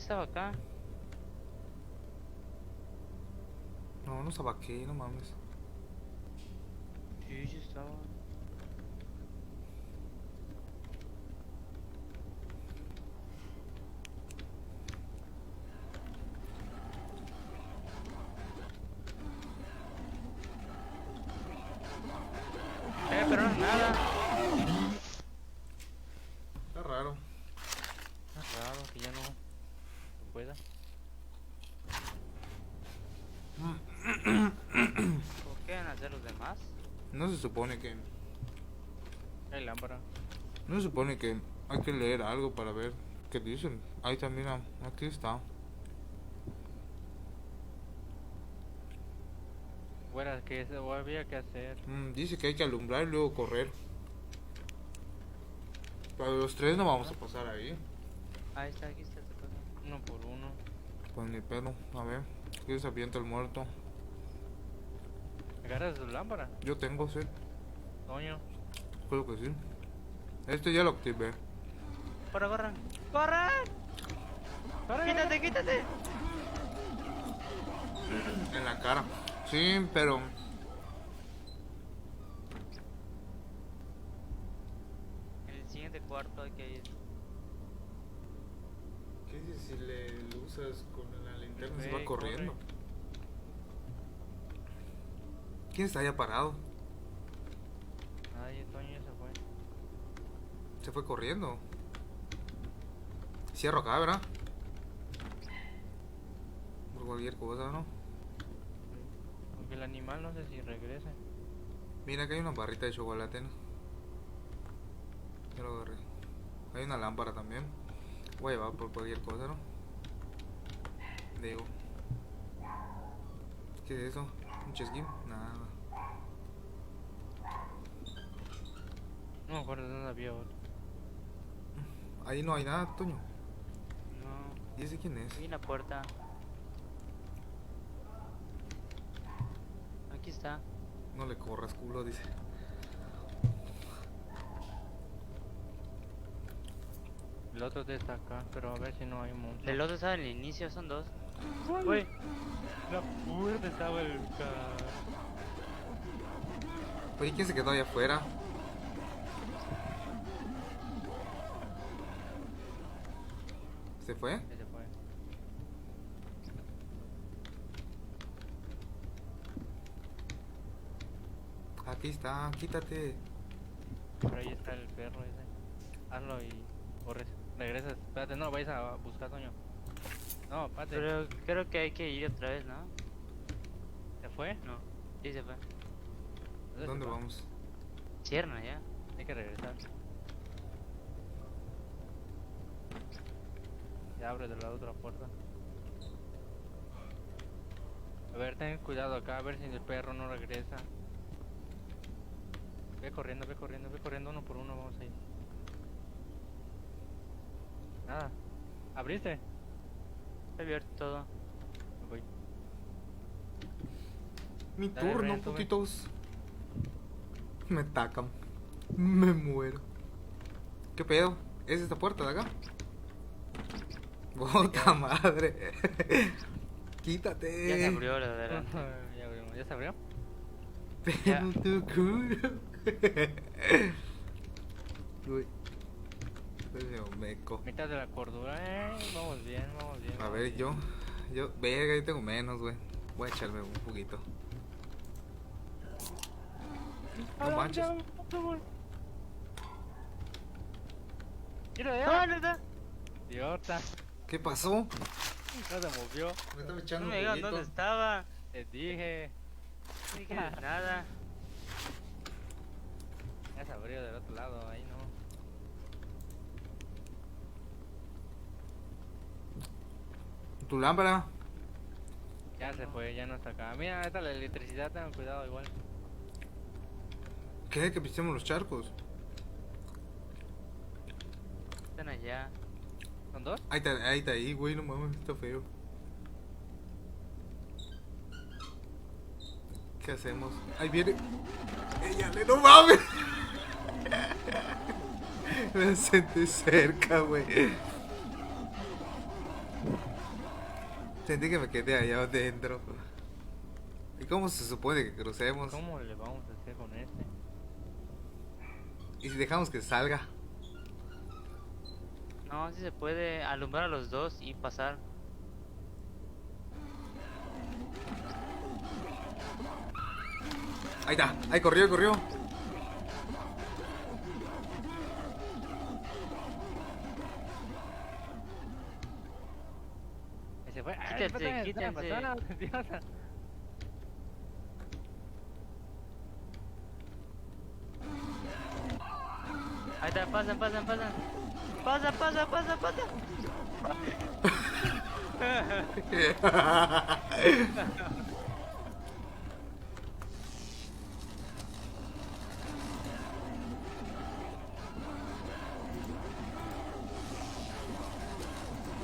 estaba acá. No, no estaba aquí, no mames. Sí, sí estaba. Pero no es nada. Está raro. Es raro que ya no pueda. ¿Por qué van a hacer los demás? No se supone que... Hay lámpara. No se supone que hay que leer algo para ver qué dicen. Ahí también, aquí está. Fuera, que eso había que hacer. Dice que hay que alumbrar y luego correr. Para los tres no vamos a pasar ahí. Ahí está, aquí está. Uno por uno. Pues ni pedo, a ver. ¿Qué se avienta el muerto? ¿Agarras tu lámpara? Yo tengo sed, Coño. creo que sí. Este ya lo activé. ¡Corran, corran! ¡Corran! ¡Quítate, quítate! En la cara. Sí, pero... En el siguiente cuarto hay que ir. ¿Qué dices si le usas con la linterna? Se Ve, va corriendo. corre. ¿Quién está allá parado? Ay, Toño ya se fue. Se fue corriendo. Cierro acá, ¿verdad? Por cualquier cosa, ¿no? Aunque el animal no sé si regrese. Mira que hay una barrita de chocolate, ¿no? Ya lo agarré. Hay una lámpara también. Voy a llevar por cualquier cosa, ¿no? Digo. ¿Qué es eso? ¿Un chesquín? Nada. No me acuerdo de dónde había otro. Ahí no hay nada, Toño. No. ¿Y ese quién es? Hay una puerta. Aquí está. No le corras, culo, dice. El otro está acá, pero a ver si no hay un monstruo. El otro estaba en el inicio, son dos. Uy. La puerta estaba el Oye, ¿quién se quedó allá afuera? ¿Se fue? Se fue. Aquí está, quítate. Por ahí está el perro ese. Hazlo y corres. Regresas. Espérate, no vayas a buscar, Toño. No, espérate. Pero creo que hay que ir otra vez, ¿no? ¿Se fue? No. Sí, se fue. ¿Dónde vamos? Cierra ya. Hay que regresar. Ya abre de la otra puerta. A ver, ten cuidado acá, a ver si el perro no regresa. Ve corriendo, uno por uno, vamos a ir. Nada. ¿Abriste? Está abierto todo. Me voy. Mi Dale, turno, Brian, sube. putitos. Me tacan. Me muero. ¿Qué pedo? ¿Es esta puerta de acá? ¡Puta madre! ¡Quítate! Ya se abrió la de adelante. Ya abrió. ¿Ya se abrió? Pero tu culo. Uy. Soy meco. Mitad de la cordura, vamos bien, vamos bien. A ver, yo, verga, yo tengo menos, güey. Voy a echarme un poquito. No manches. Mira, ya. ¿Dónde está? Idiota. ¿Qué pasó? No se movió. Me estaba No echando me un digas poquito. dónde estaba. Te dije. No dije nada. Ya se abrió del otro lado, ahí no. ¿Tu lámpara? Ya se fue, ya no está acá. Mira, esta la electricidad, tengan cuidado igual. ¿Qué? ¿Que pisemos los charcos? Están allá. ¿Son dos? Ahí está, ahí, güey, no mames, está feo. ¿Qué hacemos? Ahí viene. ¡Ella, no mames! Me senté cerca, güey. Sentí que me quedé allá adentro. ¿Y cómo se supone que crucemos? ¿Cómo le vamos a hacer con este? ¿Y si dejamos que salga? No, si se puede alumbrar a los dos y pasar. Ahí está, ahí corrió, corrió. Ahí se fue. Quítense, quítense. Idiota. Ahí está, pasan. Pasa.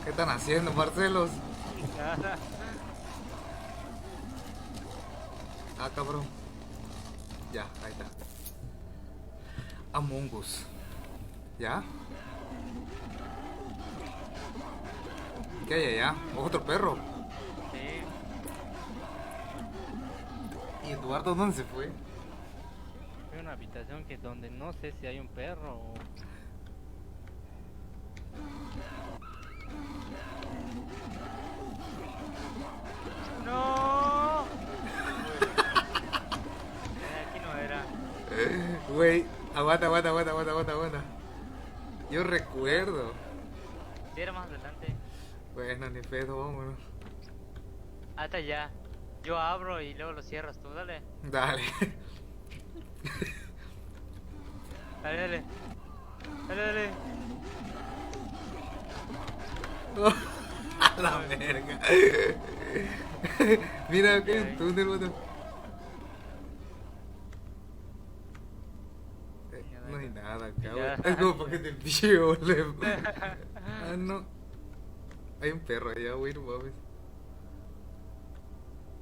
¿Qué están haciendo, Marcelos? Ah, cabrón. Ya, ahí está. Among Us. ¿Ya? ¿Qué hay allá? ¿Otro perro? Sí. ¿Y Eduardo dónde se fue? Hay una habitación que donde no sé si hay un perro o... No. Aquí no era. Güey, aguanta. Yo recuerdo. Sí, era más adelante. Bueno, ni pedo, vámonos. Hasta ya. Yo abro y luego lo cierras tú, dale. Dale. Dale. A la verga. Mira, que hay un túnel, vato. No hay nada acá, güey. Es como para que te pille, boludo. Ah, no. Hay un perro allá, güey, no mames.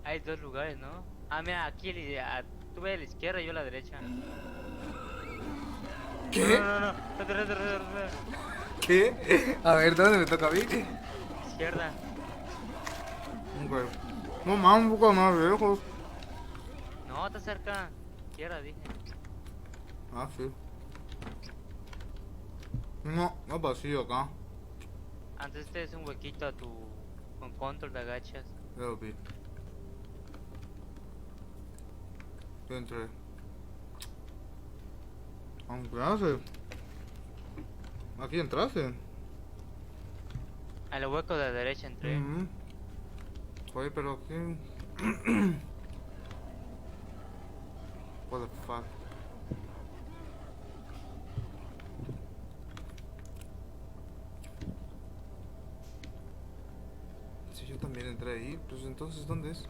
Hay dos lugares, ¿no? Ah, mira, aquí tú ves a la izquierda y yo a la derecha. ¿Qué? No. ¿Qué? A ver, ¿dónde me toca a mí? Izquierda. Ok. No mames, un poco más lejos. No, está cerca. Izquierda, dije. Ah, sí. No, no es vacío acá. Antes este es un huequito a tu... Con control de agachas. Ya lo vi. Yo entré. Aunque hace. Aquí entraste. A los huecos de la derecha entré. Ujú. Oye, pero aquí. What the fuck. Si yo también entré ahí, pues entonces ¿dónde es?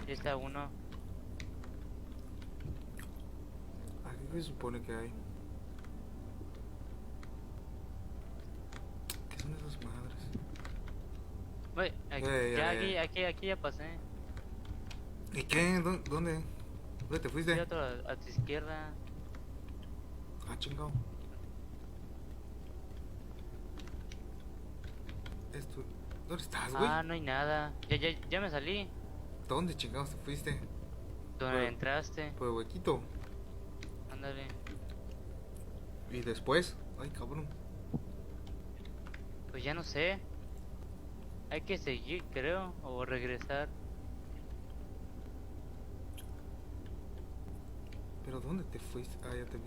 Y está uno. Aquí se supone que hay. ¿Qué son esas madres? Wey, aquí, Ya. aquí ya pasé. ¿Y qué? ¿Dónde? ¿Dónde te Y fuiste? otro a tu izquierda. Ah, chingado. Esto. ¿Dónde estás, güey? Ah, no hay nada. Ya me salí. ¿Dónde chingados te fuiste? ¿Dónde Bueno. entraste? Por el huequito. Ándale. ¿Y después? Ay, cabrón. Pues ya no sé. Hay que seguir, creo. O regresar. ¿Pero dónde te fuiste? Ah, ya te vi.